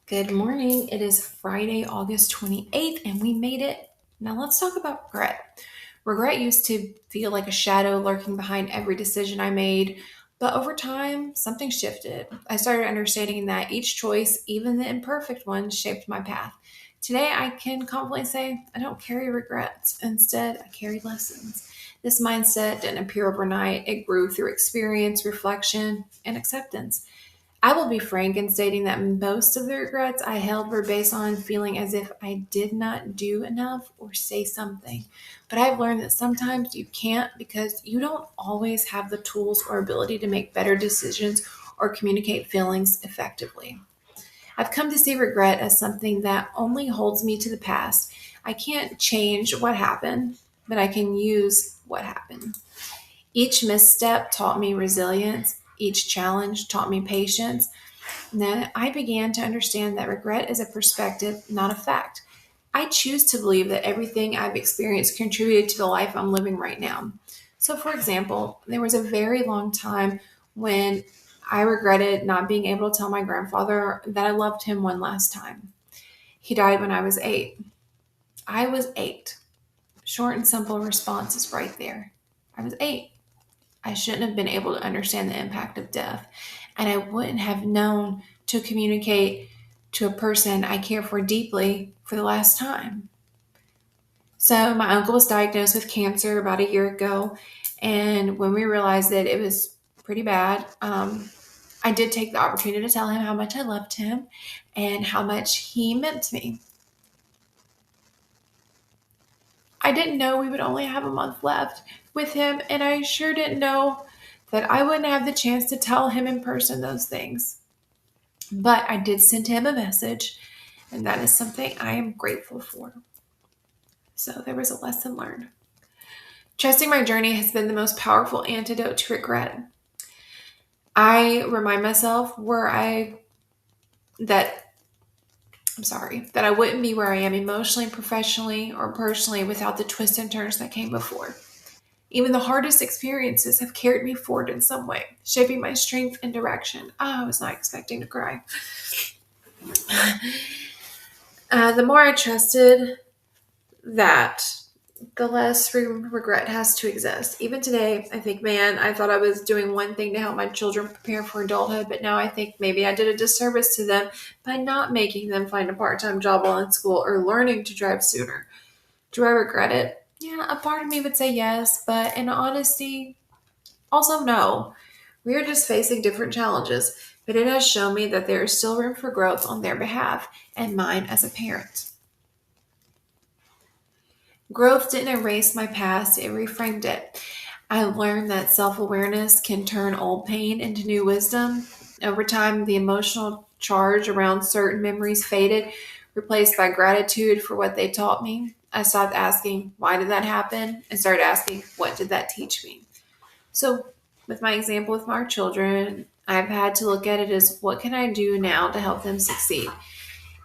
Good morning. It is Friday, August 28th, and we made it. Now let's talk about regret. Regret used to feel like a shadow lurking behind every decision I made, but over time, something shifted. I started understanding that each choice, even the imperfect ones, shaped my path. Today, I can confidently say I don't carry regrets. Instead, I carry lessons. This mindset didn't appear overnight, it grew through experience, reflection, and acceptance. I will be frank in stating that most of the regrets I held were based on feeling as if I did not do enough or say something. But I've learned that sometimes you can't because you don't always have the tools or ability to make better decisions or communicate feelings effectively. I've come to see regret as something that only holds me to the past. I can't change what happened, but I can use what happened. Each misstep taught me resilience. Each challenge taught me patience. Then I began to understand that regret is a perspective, not a fact. I choose to believe that everything I've experienced contributed to the life I'm living right now. So, for example, there was a very long time when I regretted not being able to tell my grandfather that I loved him one last time. He died when I was 8. I was 8. Short and simple response is right there. I was 8. I shouldn't have been able to understand the impact of death. And I wouldn't have known to communicate to a person I care for deeply for the last time. So, my uncle was diagnosed with cancer about a year ago. And when we realized that it was pretty bad, I did take the opportunity to tell him how much I loved him and how much he meant to me. I didn't know we would only have a month left with him, and I sure didn't know that I wouldn't have the chance to tell him in person those things. But I did send him a message, and that is something I am grateful for. So there was a lesson learned. Trusting my journey has been the most powerful antidote to regret. I remind myself that that I wouldn't be where I am emotionally, professionally, or personally without the twists and turns that came before. Even the hardest experiences have carried me forward in some way, shaping my strength and direction. I was not expecting to cry. The more I trusted that, the less regret has to exist. Even today, I think, man, I thought I was doing one thing to help my children prepare for adulthood, but now I think maybe I did a disservice to them by not making them find a part time job while in school or learning to drive sooner. Do I regret it? Yeah, a part of me would say yes, but in honesty, also no. We are just facing different challenges, but it has shown me that there is still room for growth on their behalf and mine as a parent. Growth didn't erase my past, it reframed it. I learned that self awareness can turn old pain into new wisdom. Over time, the emotional charge around certain memories faded, replaced by gratitude for what they taught me. I stopped asking, why did that happen? And started asking, what did that teach me? So, with my example with my children, I've had to look at it as what can I do now to help them succeed?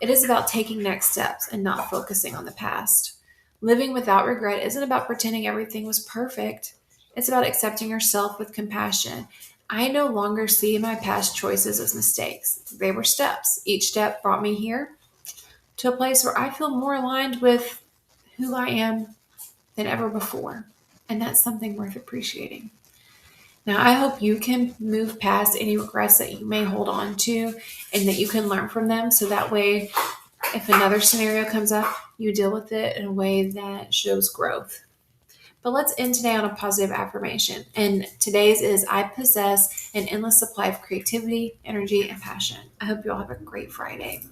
It is about taking next steps and not focusing on the past. Living without regret isn't about pretending everything was perfect. It's about accepting yourself with compassion. I no longer see my past choices as mistakes. They were steps. Each step brought me here to a place where I feel more aligned with who I am than ever before. And that's something worth appreciating. Now, I hope you can move past any regrets that you may hold on to and that you can learn from them so that way if another scenario comes up, you deal with it in a way that shows growth. But let's end today on a positive affirmation. And today's is I possess an endless supply of creativity, energy, and passion. I hope you all have a great Friday.